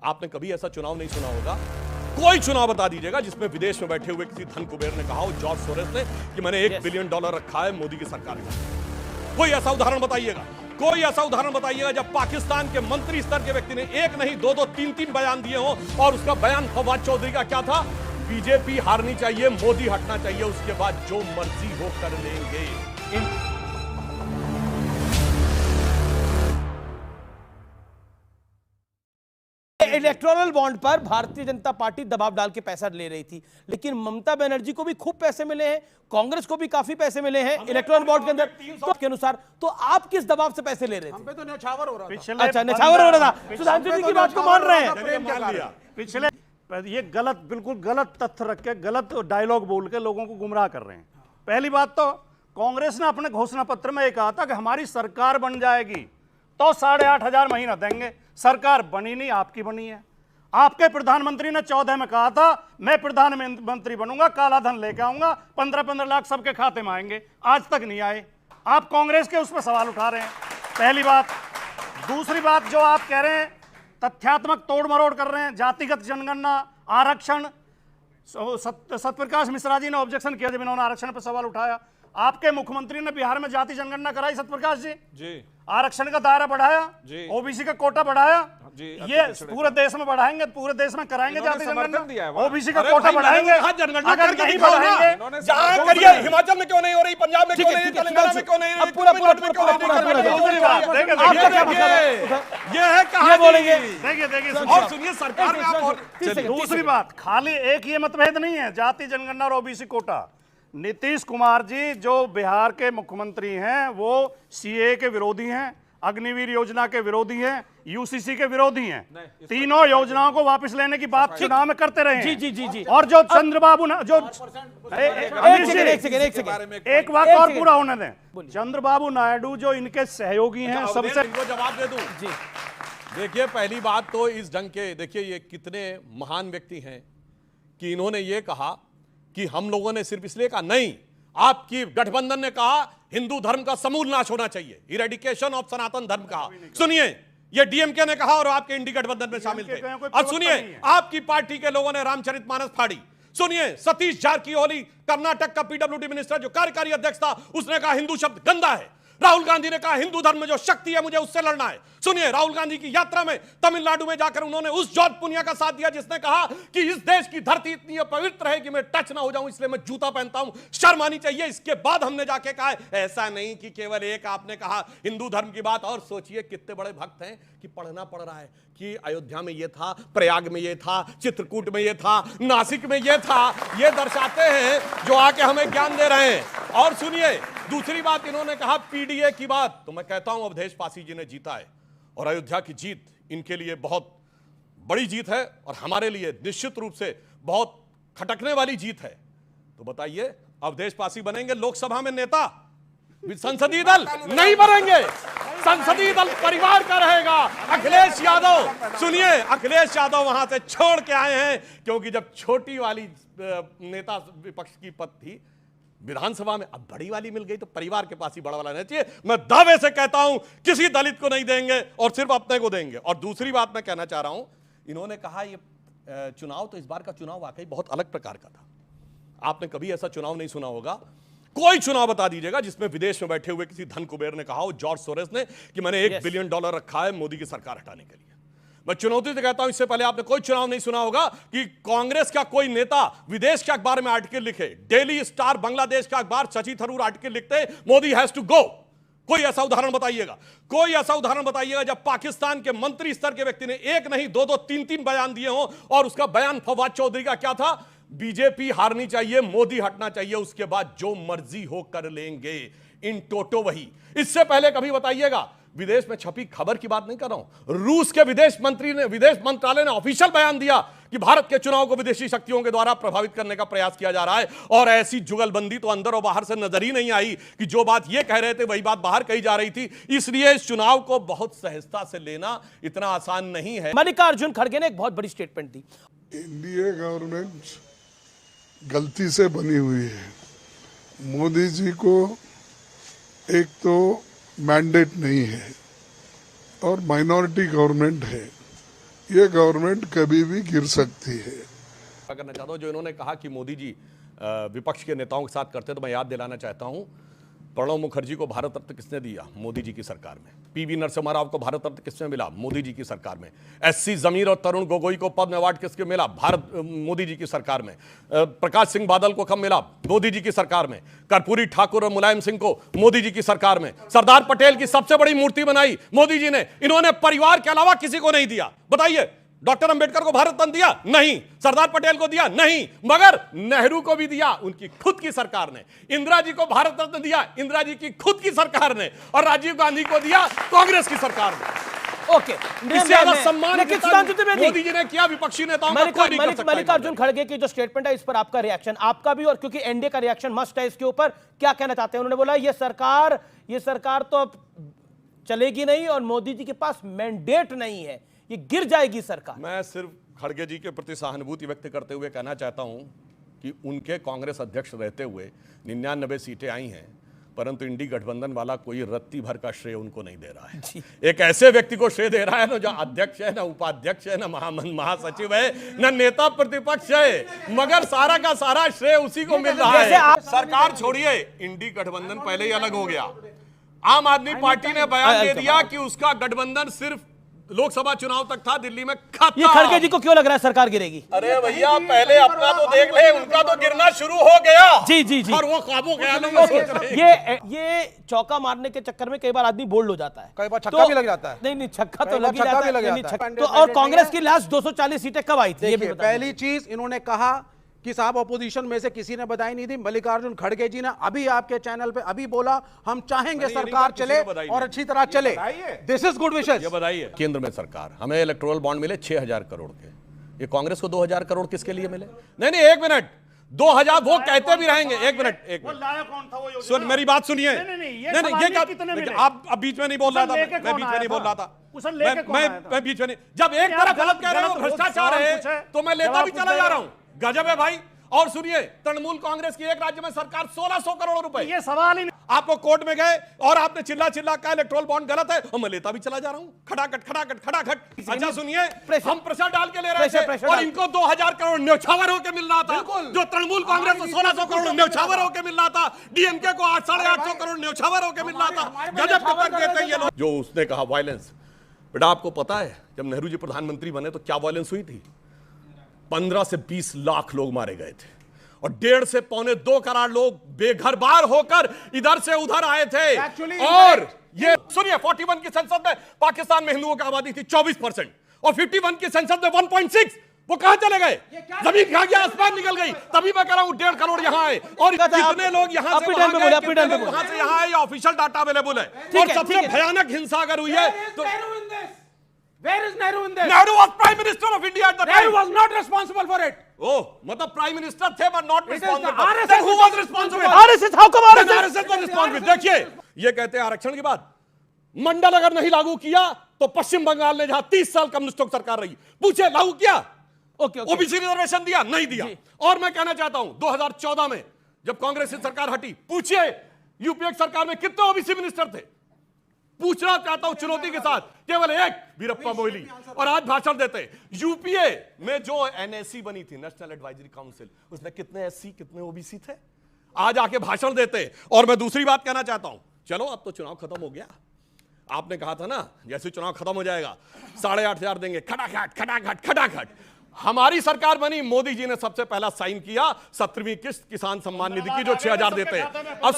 आपने कभी ऐसा चुनाव नहीं सुना होगा। कोई चुनाव बता दीजिएगा जिसमें विदेश में बैठे हुए किसी धन कुबेर ने कहा हो, जॉर्ज सोरेस ने, कि मैंने $1 बिलियन रखा है मोदी की सरकार में। कोई ऐसा उदाहरण बताइएगा, कोई ऐसा उदाहरण बताइएगा जब पाकिस्तान के मंत्री स्तर के व्यक्ति ने एक नहीं दो दो तीन तीन बयान दिए हो, और उसका बयान फवाद चौधरी का क्या था? बीजेपी हारनी चाहिए, मोदी हटना चाहिए, उसके बाद जो मर्जी हो कर लेंगे। इलेक्टोरल बॉन्ड पर भारतीय जनता पार्टी दबाव डाल के पैसा ले रही थी, लेकिन ममता बनर्जी को भी खूब पैसे मिले हैं, कांग्रेस को भी काफी पैसे मिले हैं इलेक्टोरल बॉन्ड के अंदर। तो के अनुसार तो आप किस दबाव से पैसे ले रहे थे? हम पे तो न्यौछावर हो रहा था। अच्छा, न्यौछावर हो रहा था। सुधांशु जी की बात को मान रहे हैं। पिछले ये गलत, बिल्कुल गलत तथ्य रख के, गलत डायलॉग बोल के लोगों को गुमराह कर रहे हैं। पहली बात तो कांग्रेस ने अपने घोषणा पत्र में ये कहा था कि हमारी सरकार बन जाएगी तो 8,500 महीना देंगे। सरकार बनी नहीं, आपकी बनी है। आपके प्रधानमंत्री ने 14 में कहा था मैं प्रधानमंत्री बनूंगा, काला धन लेके आऊंगा, 15-15 लाख सबके खाते में आएंगे, आज तक नहीं आए। आप कांग्रेस के उस पर सवाल उठा रहे हैं, पहली बात। दूसरी बात, जो आप कह रहे हैं तथ्यात्मक तोड़ मरोड़ कर रहे हैं, जातिगत जनगणना, आरक्षण। सत्यप्रकाश मिश्रा जी ने ऑब्जेक्शन किया जब इन्होंने आरक्षण पर सवाल उठाया। आपके मुख्यमंत्री ने बिहार में जाति जनगणना कराई, सत्यप्रकाश जी, आरक्षण का दायरा बढ़ाया, ओबीसी का कोटा बढ़ाया। ये पूरे देश में बढ़ाएंगे, पूरे देश में कराएंगे जाति जनगणना, ओबीसी का कोटा बढ़ाएंगे। अगर नहीं बढ़ाएंगे, जहां करिए, हिमाचल में क्यों नहीं हो रही, पंजाब में क्यों नहीं, तेलंगाना में क्यों नहीं, ये है कहां बोलेंगे। देखिए और सुनिए, सरकार में आप। दूसरी बात, खाली एक ये मतभेद नहीं है जाति जनगणना और ओबीसी कोटा। नीतीश कुमार जी जो बिहार के मुख्यमंत्री हैं वो सीए के विरोधी हैं, अग्निवीर योजना के विरोधी हैं, यूसीसी के विरोधी हैं। तीनों योजनाओं को वापस लेने की बात चुनाव में करते रहे हैं। जी। और जो चंद्रबाबू जो एक बात और पूरा होने दें, चंद्रबाबू नायडू जो इनके सहयोगी हैं, सबसे जवाब दे दूं जी। देखिए, पहली बात तो इस ढंग के, देखिए ये कितने महान व्यक्ति हैं कि इन्होंने ये कहा कि हम लोगों ने सिर्फ इसलिए कहा, नहीं, आपकी गठबंधन ने कहा हिंदू धर्म का समूल नाश होना चाहिए, इरेडिकेशन ऑफ सनातन धर्म कहा। सुनिए, ये डीएमके ने कहा और आपके इंडी गठबंधन में शामिल थे। और सुनिए, आपकी पार्टी के लोगों ने रामचरितमानस फाड़ी। सुनिए, सतीश जारकिहोली, कर्नाटक का पीडब्ल्यूडी मिनिस्टर जो कार्यकारी अध्यक्ष था, उसने कहा हिंदू शब्द गंदा है। राहुल गांधी ने कहा हिंदू धर्म में जो शक्ति है मुझे उससे लड़ना है। सुनिए, राहुल गांधी की यात्रा में तमिलनाडु में जाकर उन्होंने उस जॉर्ज पुनिया का साथ दिया जिसने कहा कि इस देश की धरती इतनी पवित्र है कि मैं टच ना हो जाऊं, इसलिए मैं जूता पहनता हूं, शर्म आनी चाहिए। इसके बाद हमने जाके कहा ऐसा नहीं कि केवल एक आपने कहा हिंदू धर्म की बात। और सोचिए कितने बड़े भक्त हैं कि पढ़ना पड़ रहा है कि अयोध्या में ये था, प्रयाग में ये था, चित्रकूट में ये था, नासिक में ये था। ये दर्शाते हैं जो आके हमें ज्ञान दे रहे हैं। और सुनिए, दूसरी बात इन्होंने कहा पीडीए की बात, तो मैं कहता हूं अवधेश पासी जी ने जीता है, और अयोध्या की जीत इनके लिए बहुत बड़ी जीत है और हमारे लिए निश्चित रूप से बहुत खटकने वाली जीत है। तो बताइए, अवधेश पासी बनेंगे लोकसभा में नेता? संसदीय दल नहीं बनेंगे, संसदीय दल परिवार का रहेगा। अखिलेश यादव, सुनिए, अखिलेश यादव वहां से छोड़ के आए हैं क्योंकि जब छोटी वाली नेता विपक्ष की पद थी विधानसभा में, अब बड़ी वाली मिल गई तो परिवार के पास ही बड़ा वाला रहना चाहिए। मैं दावे से कहता हूं किसी दलित को नहीं देंगे और सिर्फ अपने को देंगे। और दूसरी बात मैं कहना चाह रहा हूं, इन्होंने कहा ये चुनाव, तो इस बार का चुनाव वाकई बहुत अलग प्रकार का था। आपने कभी ऐसा चुनाव नहीं सुना होगा। कोई चुनाव बता दीजिएगा जिसमें विदेश में बैठे हुए किसी धन कुबेर ने कहा हो, जॉर्ज सोरेस ने, कि मैंने $1 बिलियन रखा है मोदी की सरकार हटाने के लिए। मैं चुनौती से कहता हूं, इससे पहले आपने कोई चुनाव नहीं सुना होगा कि कांग्रेस का कोई नेता विदेश के अखबार में आर्टिकल लिखे। डेली स्टार बांग्लादेश का अखबार, शशि थरूर आर्टिकल लिखते मोदी हैज टू गो। कोई ऐसा उदाहरण बताइएगा, कोई ऐसा उदाहरण बताइएगा जब पाकिस्तान के मंत्री स्तर के व्यक्ति ने एक नहीं दो दो तीन तीन बयान दिए हो, और उसका बयान फवाद चौधरी का क्या था? बीजेपी हारनी चाहिए, मोदी हटना चाहिए, उसके बाद जो मर्जी हो कर लेंगे। इन टोटो वही। इससे पहले कभी बताइएगा, विदेश में छपी खबर की बात नहीं कर रहा हूं, रूस के विदेश मंत्रालय ने ऑफिशियल बयान दिया कि भारत के चुनाव को विदेशी शक्तियों के द्वारा प्रभावित करने का प्रयास किया जा रहा है। और ऐसी जुगलबंदी तो अंदर और बाहर से नजर ही नहीं आई कि जो बात ये कह रहे थे वही बात बाहर कही जा रही थी। इसलिए इस चुनाव को बहुत सहजता से लेना इतना आसान नहीं है। मल्लिकार्जुन खड़गे ने एक बहुत बड़ी स्टेटमेंट दी। एनडीए गवर्नमेंट गलती से बनी हुई है। मोदी जी को एक तो मैंडेट नहीं है और माइनॉरिटी गवर्नमेंट है, ये गवर्नमेंट कभी भी गिर सकती है। करना चाहता हूं जो इन्होंने कहा कि मोदी जी विपक्ष के नेताओं के साथ करते, तो मैं याद दिलाना चाहता हूं प्रणब मुखर्जी को भारत रत्न किसने दिया? मोदी जी की सरकार में। पीवी नरसिम्हा राव को भारत रत्न किसने मिला? मोदी जी की सरकार में। एससी जमीर और तरुण गोगोई को पद्म अवार्ड किसके मिला? मोदी जी की सरकार में। प्रकाश सिंह बादल को कब मिला? मोदी जी की सरकार में। कर्पूरी ठाकुर और मुलायम सिंह को मोदी जी की सरकार में। सरदार पटेल की सबसे बड़ी मूर्ति बनाई मोदी जी ने, इन्होंने परिवार के अलावा किसी को नहीं दिया। बताइए, डॉक्टर अंबेडकर को भारत रत्न दिया? नहीं। सरदार पटेल को दिया? नहीं। मगर नेहरू को भी दिया उनकी खुद की सरकार ने। इंदिरा जी को भारत रत्न दिया इंदिरा जी की खुद की सरकार ने, और राजीव गांधी को दिया कांग्रेस की सरकार ने। ओके, इससे ज्यादा सम्मान मोदी जी ने किया विपक्षी नेताओं का कोई नहीं कर सकता। मल्लिकार्जुन खड़गे की जो स्टेटमेंट है इस पर आपका रिएक्शन, आपका भी, और क्योंकि एनडीए का रिएक्शन मस्ट है इसके ऊपर, क्या कहना चाहते हैं? उन्होंने बोला ये सरकार तो अब चलेगी नहीं और मोदी जी के पास मैंडेट नहीं है, ये गिर जाएगी सरकार। मैं सिर्फ खड़गे जी के प्रति सहानुभूति व्यक्त करते हुए कहना चाहता हूं कि उनके कांग्रेस अध्यक्ष रहते हुए 99 सीटें आई हैं, परंतु इंडी गठबंधन वाला कोई रत्ती भर का श्रेय उनको नहीं दे रहा है। एक ऐसे व्यक्ति को श्रेय दे रहा है ना जो अध्यक्ष है, ना उपाध्यक्ष है, ना महासचिव है, ना नेता प्रतिपक्ष है, मगर सारा का सारा श्रेय उसी को मिल रहा है। सरकार छोड़िए, इंडी गठबंधन पहले ही अलग हो गया। आम आदमी पार्टी ने बयान दे दिया कि उसका गठबंधन सिर्फ लोकसभा चुनाव तक था, दिल्ली में खत्म। ये खड़गे जी को क्यों लग रहा है सरकार गिरेगी? अरे भैया, पहले अपना तो देख ले, उनका तो गिरना शुरू हो गया। जी जी जी, और वो ख्वाबों ख्यालों में सोच रहे हैं। ये चौका मारने के चक्कर में कई बार आदमी बोल्ड हो जाता है, कई बार छक्का भी लग जाता है। नहीं, छक्का तो लग जाता है। तो और कांग्रेस की लास्ट 240 सीटें कब आई थी? ये भी पहली चीज इन्होंने कहा कि साहब अपोजिशन में से किसी ने बताई नहीं थी। मल्लिकार्जुन खड़गे जी ने अभी आपके चैनल पे अभी बोला हम चाहेंगे सरकार चले और अच्छी तरह चले। This is good wishes. ये बताइए, केंद्र में सरकार, हमें इलेक्टोरल बॉन्ड मिले 6000 करोड़ के, ये कांग्रेस को 2000 करोड़ किसके लिए मिले? नहीं, एक मिनट, 2000 वो कहते भी रहेंगे। एक मिनट, सुन मेरी बात सुनिए। नहीं, ये आप अब बीच में नहीं बोल रहा था, मैं बीच में नहीं बोल रहा था, मैं बीच में नहीं। जब एक तरफ गलत कह रहे हो, भ्रष्टाचार है, तो मैं लेता भी चला जा रहा हूं। गजब है भाई। और सुनिए, तृणमूल कांग्रेस की एक राज्य में सरकार 1600 करोड़ रुपए, ये सवाल ही नहीं। आपको कोर्ट में गए और आपने चिल्ला कहा इलेक्टोरल बॉन्ड गलत है, और मैं लेता भी चला जा रहा हूं, खटाखट। अच्छा सुनिए, हम प्रेशर डाल के ले रहे थे और इनको 2000 करोड़ न्यौछावर होकर मिल रहा था, जो तृणमूल कांग्रेस को 1600 करोड़ न्यौछावर होकर मिल रहा था, डीएमके को 850 करोड़ न्यौछावर होकर मिल रहा था। गजब टक्कर देते हैं ये लोग। जो उसने कहा वायलेंस, बेटा आपको पता है जब नेहरू जी प्रधानमंत्री बने तो क्या वायलेंस हुई थी? 15 से 20 लाख लोग मारे गए थे और 1.5 से 2.25 करोड़ लोग बेघर बार होकर इधर से उधर आए थे। और ये सुनिए, 41 की संसद में पाकिस्तान में हिंदुओं की आबादी थी 24% और 51 की संसद में 1.6। वो कहां चले गए? जमीन खा गया, आसमान निकल गई। तभी मैं कह रहा हूं 1.5 करोड़ यहां आए और कितने लोग यहां से वहां गए, कितने लोग वहां से यहां आए, ऑफिशियल डाटा अवेलेबल है। और सबसे भयानक हिंसा अगर हुई है तो Where is Nehru in this? Nehru was Prime Minister of India at the time. Nehru was not responsible for it. Oh, मतलब Prime Minister थे but not responsible. RSS. Then who was responsible? RSS, how come RSS? RSS was responsible. देखिए, ये कहते हैं आरक्षण की बात, मंडल अगर नहीं लागू किया तो पश्चिम बंगाल ने जहां 30 साल कम्युनिस्टों की सरकार रही, पूछे लागू किया? ओबीसी रिजर्वेशन दिया? नहीं दिया। और मैं कहना चाहता हूं 2014 में जब कांग्रेस की सरकार हटी, पूछिए यूपीए की सरकार में कितने ओबीसी मिनिस्टर थे? पूछना चाहता हूं चुनौती के साथ, केवल एक, वीरप्पा मोइली। और आज भाषण देते यूपीए में जो एनएससी बनी थी, नेशनल एडवाइजरी काउंसिल, उसमें कितने एससी कितने ओबीसी थे? आज आके भाषण देते। और मैं दूसरी बात कहना चाहता हूं, चलो अब तो चुनाव खत्म हो गया, आपने कहा था ना जैसे चुनाव खत्म हो जाएगा 8,500 देंगे, खटाखट। हमारी सरकार बनी, मोदी जी ने सबसे पहला साइन किया 17वीं किस्त किसान सम्मान निधि की, जो 6,000 देते हैं। अब